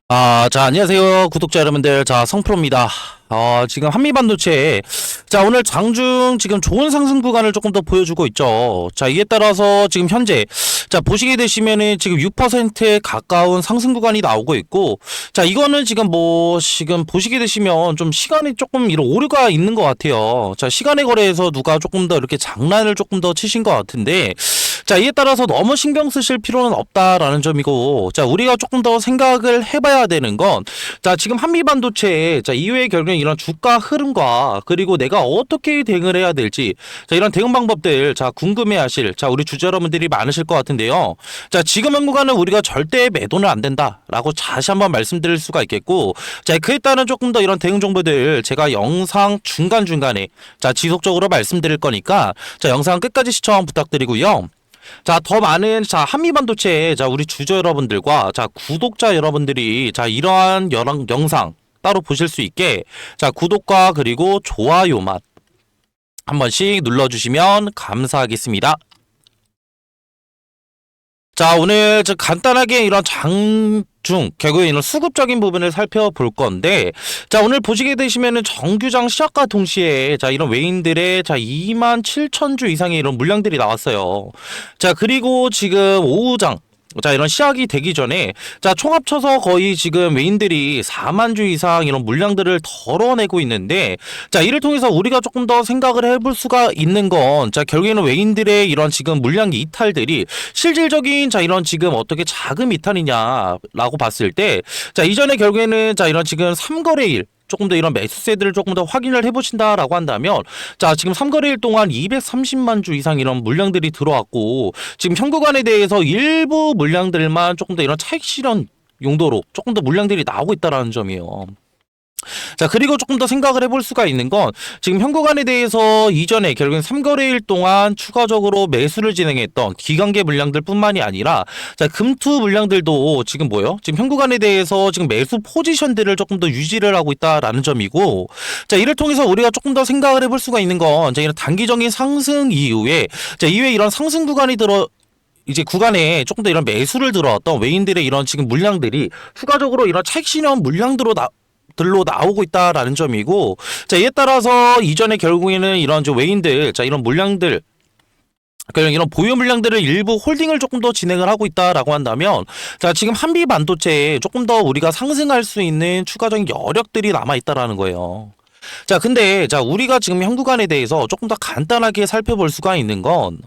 자, 안녕하세요. 구독자 여러분들. 자, 성프로입니다. 지금 한미반도체. 자, 오늘 장중 지금 좋은 상승 구간을 조금 더 보여주고 있죠. 자, 이에 따라서 지금 현재, 자, 보시게 되시면은 지금 6%에 가까운 상승 구간이 나오고 있고, 자, 이거는 지금 보시게 되시면 좀 시간이 조금 이런 오류가 있는 것 같아요. 자, 시간의 거래에서 누가 조금 더 이렇게 장난을 조금 더 치신 것 같은데, 자, 이에 따라서 너무 신경 쓰실 필요는 없다라는 점이고, 자, 우리가 조금 더 생각을 해봐야 되는 건, 자, 지금 한미반도체, 자, 이후에 결국엔 이런 주가 흐름과, 그리고 내가 어떻게 대응을 해야 될지, 자, 이런 대응 방법들, 자, 궁금해 하실, 자, 우리 주주 여러분들이 많으실 것 같은데요. 자, 지금 현구간은 우리가 절대 매도는 안 된다라고 다시 한번 말씀드릴 수가 있겠고, 자, 그에 따른 조금 더 이런 대응 정보들, 제가 영상 중간중간에, 자, 지속적으로 말씀드릴 거니까, 자, 영상 끝까지 시청 부탁드리고요. 자, 더 많은, 자, 한미반도체, 자, 우리 주주 여러분들과, 자, 구독자 여러분들이, 자, 이러한 영상 따로 보실 수 있게, 자, 구독과 그리고 좋아요만 한 번씩 눌러주시면 감사하겠습니다. 자, 오늘 간단하게 이런 결국에 이런 수급적인 부분을 살펴볼 건데, 자, 오늘 보시게 되시면은 정규장 시작과 동시에, 자, 이런 외인들의, 자, 27,000주 이상의 이런 물량들이 나왔어요. 자, 그리고 지금 오후장, 자, 이런 시작이 되기 전에, 자, 총 합쳐서 거의 지금 외인들이 4만 주 이상 이런 물량들을 덜어내고 있는데, 자, 이를 통해서 우리가 조금 더 생각을 해볼 수가 있는 건, 자, 결국에는 외인들의 이런 지금 물량 이탈들이 실질적인, 자, 이런 지금 어떻게 자금 이탈이냐라고 봤을 때, 자, 이전에 결국에는, 자, 이런 지금 3거래일, 조금 더 이런 매수세들을 조금 더 확인을 해보신다라고 한다면, 자, 지금 3거래일 동안 230만 주 이상 이런 물량들이 들어왔고, 지금 현구간에 대해서 일부 물량들만 조금 더 이런 차익 실현 용도로 조금 더 물량들이 나오고 있다라는 점이에요. 자, 그리고 조금 더 생각을 해볼 수가 있는 건, 지금 현구간에 대해서 이전에 결국엔 3거래일 동안 추가적으로 매수를 진행했던 기관계 물량들 뿐만이 아니라, 자, 금투 물량들도 지금 뭐요? 지금 현구간에 대해서 지금 매수 포지션들을 조금 더 유지를 하고 있다라는 점이고, 자, 이를 통해서 우리가 조금 더 생각을 해볼 수가 있는 건, 자, 이런 단기적인 상승 이후에, 자, 이후에 이런 상승 구간이 이제 구간에 조금 더 이런 매수를 들어왔던 외인들의 이런 지금 물량들이 추가적으로 이런 차익 실현 물량들로 들로 나오고 있다라는 점이고, 자, 이에 따라서 이전에 결국에는 이런 외인들, 자, 이런 물량들, 그냥 이런 보유 물량들을 일부 홀딩을 조금 더 진행을 하고 있다라고 한다면, 자, 지금 한미 반도체에 조금 더 우리가 상승할 수 있는 추가적인 여력들이 남아 있다라는 거예요. 자, 근데, 자, 우리가 지금 현구간에 대해서 조금 더 간단하게 살펴볼 수가 있는 건,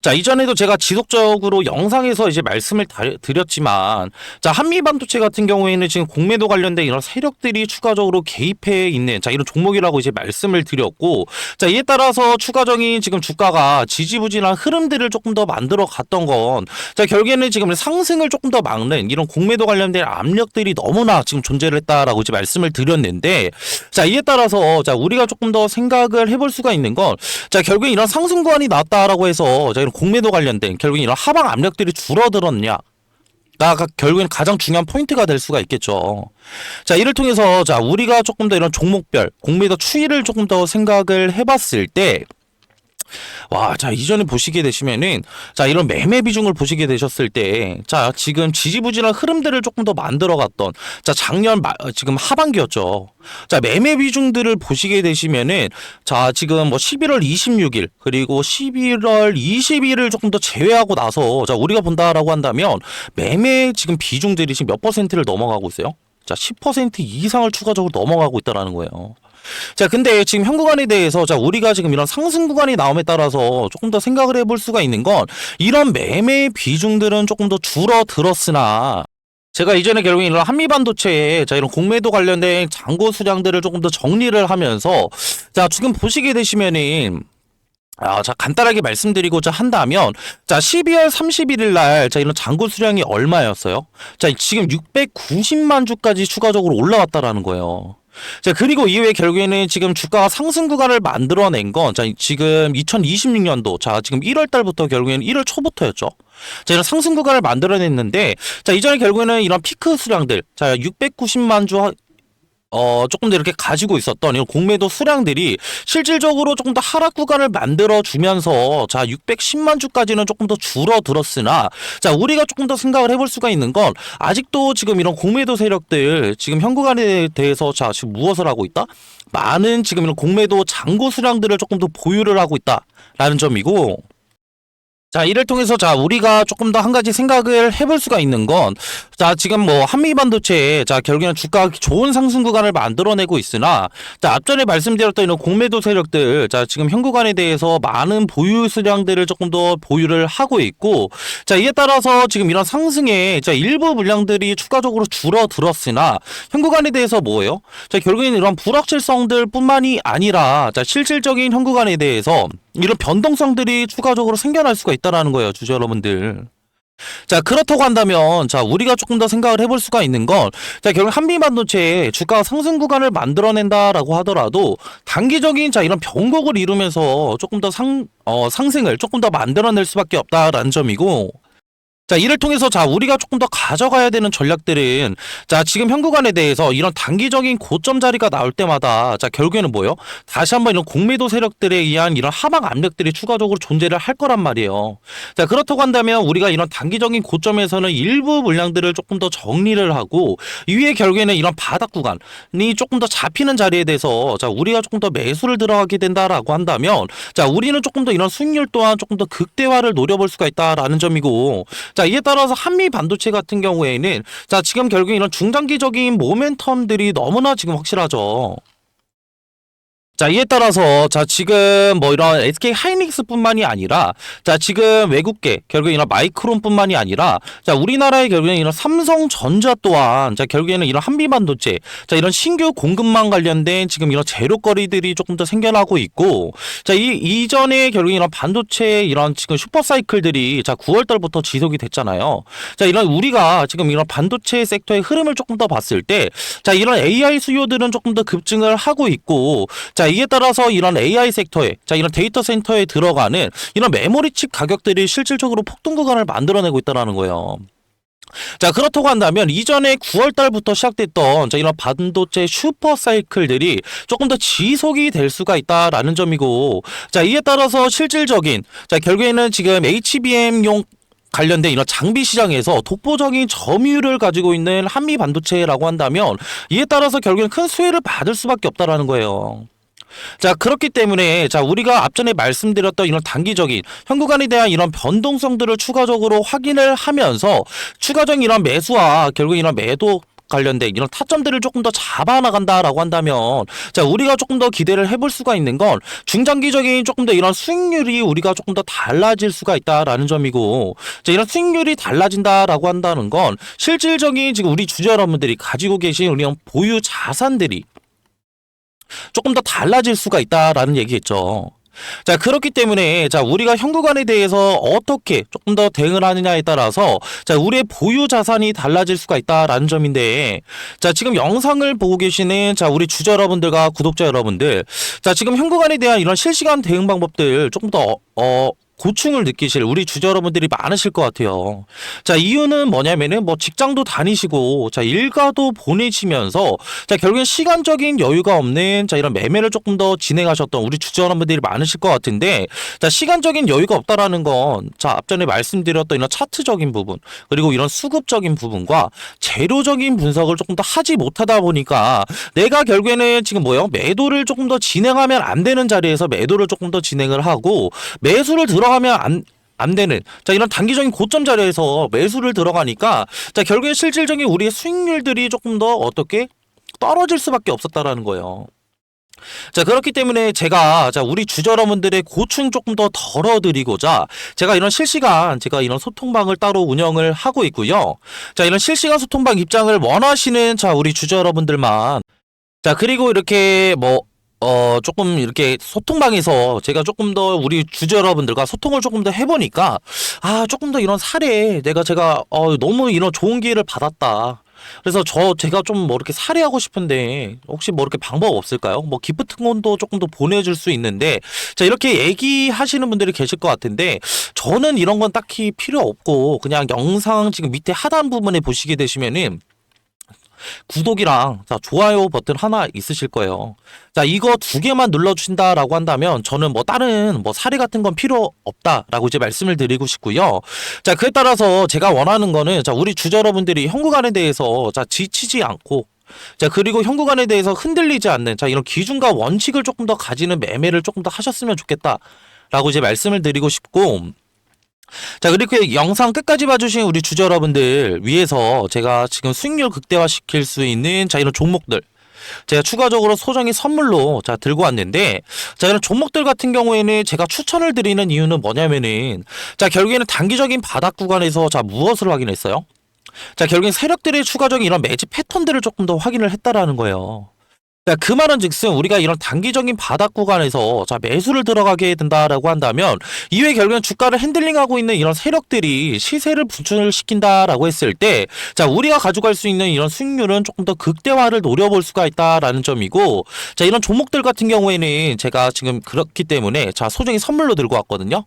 자, 이전에도 제가 지속적으로 영상에서 이제 말씀을 드렸지만, 자, 한미반도체 같은 경우에는 지금 공매도 관련된 이런 세력들이 추가적으로 개입해 있는, 자, 이런 종목이라고 이제 말씀을 드렸고, 자, 이에 따라서 추가적인 지금 주가가 지지부진한 흐름들을 조금 더 만들어 갔던 건, 자, 결국에는 지금 상승을 조금 더 막는 이런 공매도 관련된 압력들이 너무나 지금 존재를 했다라고 이제 말씀을 드렸는데, 자, 이에 따라서, 자, 우리가 조금 더 생각을 해볼 수가 있는 건, 자, 결국에 이런 상승 구간이 나왔다라고 해서, 자, 이런 공매도 관련된 결국에 이런 하방 압력들이 줄어들었냐? 가 결국엔 가장 중요한 포인트가 될 수가 있겠죠. 자, 이를 통해서, 자, 우리가 조금 더 이런 종목별 공매도 추이를 조금 더 생각을 해봤을 때, 와, 자, 이전에 보시게 되시면은, 자, 이런 매매 비중을 보시게 되셨을 때, 자, 지금 지지부진한 흐름들을 조금 더 만들어갔던, 자, 지금 하반기였죠. 자, 매매 비중들을 보시게 되시면은, 자, 지금 뭐 11월 26일, 그리고 11월 20일을 조금 더 제외하고 나서, 자, 우리가 본다라고 한다면, 매매 지금 비중들이 지금 몇 퍼센트를 넘어가고 있어요? 자, 10% 이상을 추가적으로 넘어가고 있다라는 거예요. 자, 근데 지금 현 구간에 대해서, 자, 우리가 지금 이런 상승 구간이 나옴에 따라서 조금 더 생각을 해볼 수가 있는 건, 이런 매매 비중들은 조금 더 줄어들었으나, 제가 이전에 결국에 이런 한미반도체에, 자, 이런 공매도 관련된 잔고 수량들을 조금 더 정리를 하면서, 자, 지금 보시게 되시면은, 자, 간단하게 말씀드리고자 한다면, 자, 12월 31일 날, 자, 이런 잔고 수량이 얼마였어요? 자, 지금 690만 주까지 추가적으로 올라왔다라는 거예요. 자, 그리고 이후에 결국에는 지금 주가가 상승 구간을 만들어낸 건, 자, 지금 2026년도, 자, 지금 1월 달부터 결국에는 1월 초부터였죠. 자, 이런 상승 구간을 만들어냈는데, 자, 이전에 결국에는 이런 피크 수량들, 자, 690만 주 조금 더 이렇게 가지고 있었던 이런 공매도 수량들이 실질적으로 조금 더 하락 구간을 만들어 주면서 자 610만 주까지는 조금 더 줄어들었으나 자 우리가 조금 더 생각을 해볼 수가 있는 건 아직도 지금 이런 공매도 세력들 지금 현구간에 대해서 자 지금 무엇을 하고 있다? 많은 지금 이런 공매도 잔고 수량들을 조금 더 보유를 하고 있다라는 점이고 자, 이를 통해서 자, 우리가 조금 더 한 가지 생각을 해볼 수가 있는 건 자, 지금 뭐 한미 반도체 자, 결국에는 주가가 좋은 상승 구간을 만들어내고 있으나 자, 앞전에 말씀드렸던 이런 공매도 세력들 자, 지금 현 구간에 대해서 많은 보유 수량들을 조금 더 보유를 하고 있고 자, 이에 따라서 지금 이런 상승에 자, 일부 물량들이 추가적으로 줄어들었으나 현 구간에 대해서 뭐예요? 자, 결국에는 이런 불확실성들 뿐만이 아니라 자, 실질적인 현 구간에 대해서 이런 변동성들이 추가적으로 생겨날 수가 있다라는 거예요, 주주 여러분들. 자, 그렇다고 한다면, 자, 우리가 조금 더 생각을 해볼 수가 있는 건, 자, 결국 한미반도체의 주가 상승 구간을 만들어낸다라고 하더라도, 단기적인, 자, 이런 변곡을 이루면서 조금 더 상승을 조금 더 만들어낼 수밖에 없다라는 점이고, 자, 이를 통해서 자, 우리가 조금 더 가져가야 되는 전략들은 자, 지금 현 구간에 대해서 이런 단기적인 고점 자리가 나올 때마다 자, 결국에는 뭐예요? 다시 한번 이런 공매도 세력들에 의한 이런 하방 압력들이 추가적으로 존재를 할 거란 말이에요. 자, 그렇다고 한다면 우리가 이런 단기적인 고점에서는 일부 물량들을 조금 더 정리를 하고 이후에 결국에는 이런 바닥 구간이 조금 더 잡히는 자리에 대해서 자, 우리가 조금 더 매수를 들어가게 된다라고 한다면 자, 우리는 조금 더 이런 수익률 또한 조금 더 극대화를 노려볼 수가 있다라는 점이고 자, 이에 따라서 한미 반도체 같은 경우에는 자, 지금 결국에 이런 중장기적인 모멘텀들이 너무나 지금 확실하죠. 자, 이에 따라서 자, 지금 뭐 이런 SK 하이닉스뿐만이 아니라 자, 지금 외국계 결국에 이런 마이크론뿐만이 아니라 자, 우리나라의 결국에는 이런 삼성전자 또한 자, 결국에는 이런 한미반도체 자, 이런 신규 공급망 관련된 지금 이런 재료거리들이 조금 더 생겨나고 있고 자, 이전에 결국에 이런 반도체 이런 지금 슈퍼사이클들이 자, 9월 달부터 지속이 됐잖아요. 자, 이런 우리가 지금 이런 반도체 섹터의 흐름을 조금 더 봤을 때 자, 이런 AI 수요들은 조금 더 급증을 하고 있고 자, 이에 따라서 이런 AI 섹터에, 자, 이런 데이터 센터에 들어가는 이런 메모리 칩 가격들이 실질적으로 폭등 구간을 만들어내고 있다는 거예요. 자, 그렇다고 한다면 이전에 9월 달부터 시작됐던 자, 이런 반도체 슈퍼 사이클들이 조금 더 지속이 될 수가 있다라는 점이고 자, 이에 따라서 실질적인 자, 결국에는 지금 HBM용 관련된 이런 장비 시장에서 독보적인 점유율을 가지고 있는 한미 반도체라고 한다면 이에 따라서 결국엔 큰 수혜를 받을 수밖에 없다라는 거예요. 자, 그렇기 때문에 자, 우리가 앞전에 말씀드렸던 이런 단기적인 현 구간에 대한 이런 변동성들을 추가적으로 확인을 하면서 추가적인 이런 매수와 결국 이런 매도 관련된 이런 타점들을 조금 더 잡아나간다라고 한다면 자, 우리가 조금 더 기대를 해볼 수가 있는 건 중장기적인 조금 더 이런 수익률이 우리가 조금 더 달라질 수가 있다라는 점이고 자, 이런 수익률이 달라진다라고 한다는 건 실질적인 지금 우리 주주 여러분들이 가지고 계신 우리 보유 자산들이 조금 더 달라질 수가 있다라는 얘기겠죠. 자, 그렇기 때문에 자, 우리가 현 구간에 대해서 어떻게 조금 더 대응을 하느냐에 따라서 자, 우리의 보유 자산이 달라질 수가 있다라는 점인데 자, 지금 영상을 보고 계시는 자, 우리 주주 여러분들과 구독자 여러분들 자, 지금 현 구간에 대한 이런 실시간 대응 방법들 조금 더 고충을 느끼실 우리 주주 여러분들이 많으실 것 같아요. 자, 이유는 뭐냐면은 뭐 직장도 다니시고 자, 일가도 보내시면서 자, 결국엔 시간적인 여유가 없는 자, 이런 매매를 조금 더 진행하셨던 우리 주주 여러분들이 많으실 것 같은데 자, 시간적인 여유가 없다라는 건 자, 앞전에 말씀드렸던 이런 차트적인 부분 그리고 이런 수급적인 부분과 재료적인 분석을 조금 더 하지 못하다 보니까 내가 결국에는 지금 뭐요? 매도를 조금 더 진행하면 안 되는 자리에서 매도를 조금 더 진행을 하고 매수를 들어가면 안 되는 자, 이런 단기적인 고점 자리에서 매수를 들어가니까 자, 결국에 실질적인 우리의 수익률들이 조금 더 어떻게 떨어질 수밖에 없었다라는 거예요. 자, 그렇기 때문에 제가 자, 우리 주주 여러분들의 고충 조금 더 덜어드리고자 제가 이런 실시간 제가 이런 소통방을 따로 운영을 하고 있고요. 자, 이런 실시간 소통방 입장을 원하시는 자, 우리 주주 여러분들만 자, 그리고 이렇게 뭐 조금 이렇게 소통방에서 제가 조금 더 우리 주주 여러분들과 소통을 조금 더 해보니까 아, 조금 더 이런 사례 제가 너무 이런 좋은 기회를 받았다. 그래서 제가 좀 뭐 이렇게 사례하고 싶은데 혹시 뭐 이렇게 방법 없을까요? 뭐 기프트콘도 조금 더 보내줄 수 있는데 자, 이렇게 얘기하시는 분들이 계실 것 같은데 저는 이런 건 딱히 필요 없고 그냥 영상 지금 밑에 하단 부분에 보시게 되시면은 구독이랑 자, 좋아요 버튼 하나 있으실 거예요. 자, 이거 두 개만 눌러주신다라고 한다면 저는 뭐 다른 뭐 사례 같은 건 필요 없다라고 이제 말씀을 드리고 싶고요. 자, 그에 따라서 제가 원하는 거는 자, 우리 주주 여러분들이 현구간에 대해서 자, 지치지 않고 자, 그리고 현구간에 대해서 흔들리지 않는 자, 이런 기준과 원칙을 조금 더 가지는 매매를 조금 더 하셨으면 좋겠다라고 이제 말씀을 드리고 싶고, 자, 그리고 그 영상 끝까지 봐주신 우리 주주 여러분들 위해서 제가 지금 수익률 극대화시킬 수 있는 자, 이런 종목들 제가 추가적으로 소정의 선물로 자, 들고 왔는데, 자, 이런 종목들 같은 경우에는 제가 추천을 드리는 이유는 뭐냐면은, 자, 결국에는 단기적인 바닥 구간에서 자, 무엇을 확인했어요? 자, 결국엔 세력들의 추가적인 이런 매집 패턴들을 조금 더 확인을 했다라는 거예요. 자, 그 말은 즉슨 우리가 이런 단기적인 바닥 구간에서 자, 매수를 들어가게 된다라고 한다면 이후에 결국엔 주가를 핸들링하고 있는 이런 세력들이 시세를 분출시킨다라고 했을 때 자, 우리가 가져갈 수 있는 이런 수익률은 조금 더 극대화를 노려볼 수가 있다라는 점이고, 자, 이런 종목들 같은 경우에는 제가 지금 그렇기 때문에 자, 소정의 선물로 들고 왔거든요.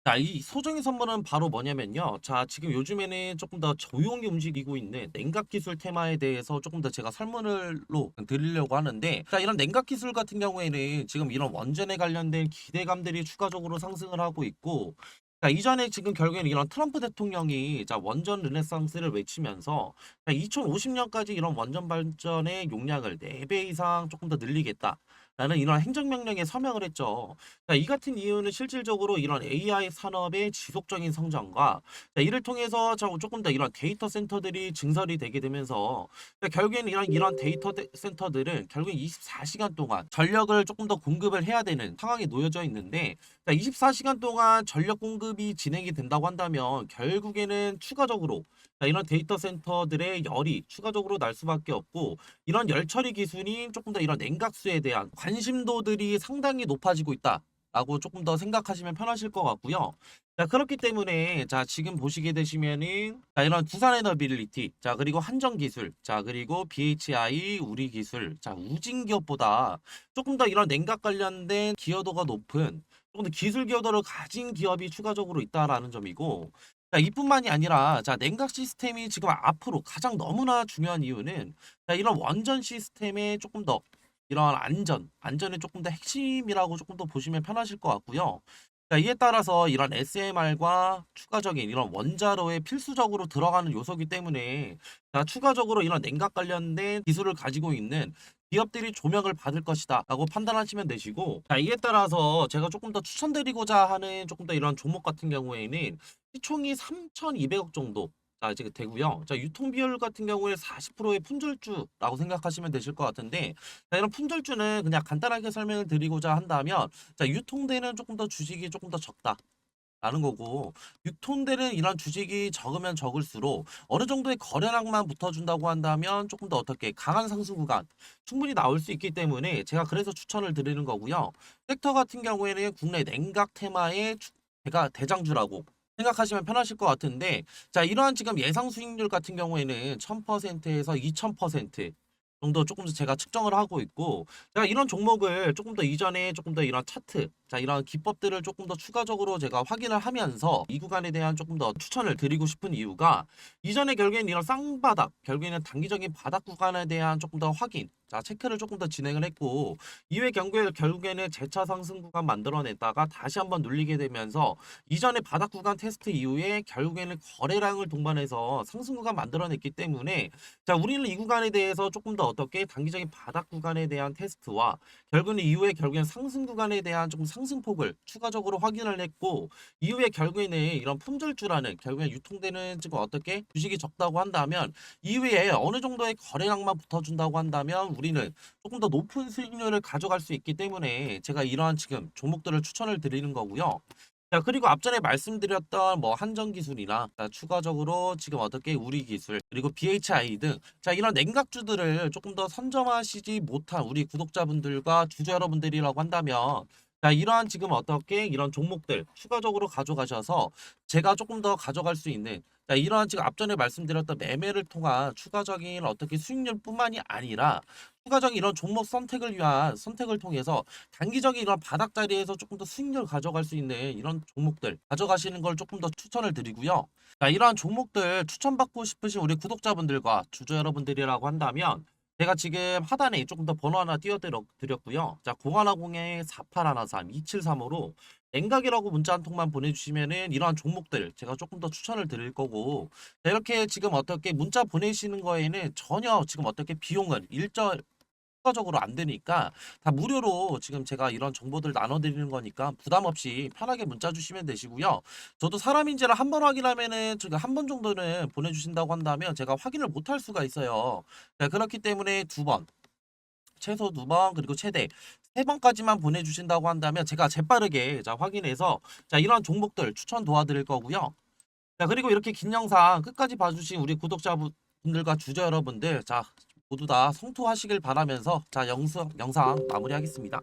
자, 이 소정의 선물은 바로 뭐냐면요. 자, 지금 요즘에는 조금 더 조용히 움직이고 있는 냉각 기술 테마에 대해서 조금 더 제가 설문을로 드리려고 하는데, 자, 이런 냉각 기술 같은 경우에는 지금 이런 원전에 관련된 기대감들이 추가적으로 상승을 하고 있고, 자, 이전에 지금 결국에는 이런 트럼프 대통령이 자, 원전 르네상스를 외치면서 자, 2050년까지 이런 원전 발전의 용량을 4배 이상 조금 더 늘리겠다. 라는 이런 행정명령에 서명을 했죠. 자, 이 같은 이유는 실질적으로 이런 AI 산업의 지속적인 성장과 자, 이를 통해서 조금 더 이런 데이터 센터들이 증설이 되게 되면서 자, 결국에는 이런 데이터 센터들은 결국 24시간 동안 전력을 조금 더 공급을 해야 되는 상황에 놓여져 있는데, 자, 24시간 동안 전력 공급이 진행이 된다고 한다면 결국에는 추가적으로 자, 이런 데이터 센터들의 열이 추가적으로 날 수밖에 없고, 이런 열 처리 기술이 조금 더 이런 냉각수에 대한 관심도들이 상당히 높아지고 있다라고 조금 더 생각하시면 편하실 것 같고요. 자, 그렇기 때문에 자, 지금 보시게 되시면은 자, 이런 두산에너빌리티, 자, 그리고 한전기술, 자, 그리고 BHI 우리기술, 자, 우진기업보다 조금 더 이런 냉각 관련된 기여도가 높은 조금 더 기술 기여도를 가진 기업이 추가적으로 있다라는 점이고, 자, 이뿐만이 아니라 자, 냉각 시스템이 지금 앞으로 가장 너무나 중요한 이유는 자, 이런 원전 시스템의 조금 더 이런 안전의 조금 더 핵심이라고 조금 더 보시면 편하실 것 같고요. 자, 이에 따라서 이런 SMR과 추가적인 이런 원자로에 필수적으로 들어가는 요소이기 때문에 자, 추가적으로 이런 냉각 관련된 기술을 가지고 있는 기업들이 조명을 받을 것이다 라고 판단하시면 되시고, 자, 이에 따라서 제가 조금 더 추천드리고자 하는 조금 더 이런 종목 같은 경우에는 시총이 3,200억 정도 자, 이제 되고요. 자, 유통 비율 같은 경우에 40%의 품절주라고 생각하시면 되실 것 같은데, 자, 이런 품절주는 그냥 간단하게 설명을 드리고자 한다면, 자, 유통되는 조금 더 주식이 조금 더 적다. 라는 거고, 유통되는 이런 주식이 적으면 적을수록 어느 정도의 거래량만 붙어준다고 한다면 조금 더 어떻게 강한 상승 구간 충분히 나올 수 있기 때문에 제가 그래서 추천을 드리는 거고요. 섹터 같은 경우에는 국내 냉각 테마의 대장주라고 생각하시면 편하실 것 같은데, 자, 이러한 지금 예상 수익률 같은 경우에는 1000%에서 2000% 정도 조금 더 제가 측정을 하고 있고, 제가 이런 종목을 조금 더 이전에 조금 더 이런 차트, 자, 이런 기법들을 조금 더 추가적으로 제가 확인을 하면서 이 구간에 대한 조금 더 추천을 드리고 싶은 이유가, 이전에 결국에는 이런 쌍바닥, 결국에는 단기적인 바닥 구간에 대한 조금 더 확인, 자, 체크를 조금 더 진행을 했고, 이후에 결국에는 재차 상승 구간 만들어냈다가 다시 한번 눌리게 되면서 이전에 바닥 구간 테스트 이후에 결국에는 거래량을 동반해서 상승 구간 만들어냈기 때문에, 자, 우리는 이 구간에 대해서 조금 더 어떻게 단기적인 바닥 구간에 대한 테스트와 결국에는 이후에 결국엔 상승 구간에 대한 조금 상승폭을 추가적으로 확인을 했고, 이후에 결국에는 이런 품절주라는 결국엔 유통되는 지금 어떻게 주식이 적다고 한다면 이후에 어느 정도의 거래량만 붙어준다고 한다면 우리는 조금 더 높은 수익률을 가져갈 수 있기 때문에 제가 이러한 지금 종목들을 추천을 드리는 거고요. 자, 그리고 앞전에 말씀드렸던 뭐 한전기술이나 추가적으로 지금 어떻게 우리기술 그리고 BHI 등 자, 이런 냉각주들을 조금 더 선점하시지 못한 우리 구독자분들과 주주 여러분들이라고 한다면 자, 이러한 지금 어떻게 이런 종목들 추가적으로 가져가셔서 제가 조금 더 가져갈 수 있는 자, 이러한 지금 앞전에 말씀드렸던 매매를 통한 추가적인 어떻게 수익률뿐만이 아니라 추가적인 이런 종목 선택을 위한 선택을 통해서 단기적인 이런 바닥 자리에서 조금 더 수익률 가져갈 수 있는 이런 종목들 가져가시는 걸 조금 더 추천을 드리고요. 자, 이러한 종목들 추천받고 싶으신 우리 구독자분들과 주주 여러분들이라고 한다면 제가 지금 하단에 조금 더 번호 하나 띄워드렸고요. 자, 0110-4813-2735로 냉각이라고 문자 한 통만 보내주시면은 이러한 종목들 제가 조금 더 추천을 드릴 거고 자, 이렇게 지금 어떻게 문자 보내시는 거에는 전혀 지금 어떻게 비용은 추가적으로 안 되니까 다 무료로 지금 제가 이런 정보들 나눠드리는 거니까 부담 없이 편하게 문자 주시면 되시고요. 저도 사람인지를 한 번 확인하면은 제가 한 번 정도는 보내주신다고 한다면 제가 확인을 못 할 수가 있어요. 자, 그렇기 때문에 두 번, 최소 두 번, 그리고 최대 세 번까지만 보내주신다고 한다면 제가 재빠르게 자, 확인해서 자, 이런 종목들 추천 도와드릴 거고요. 자, 그리고 이렇게 긴 영상 끝까지 봐주신 우리 구독자분들과 주주 여러분들 자, 모두 다 성투하시길 바라면서 자, 영상 마무리하겠습니다.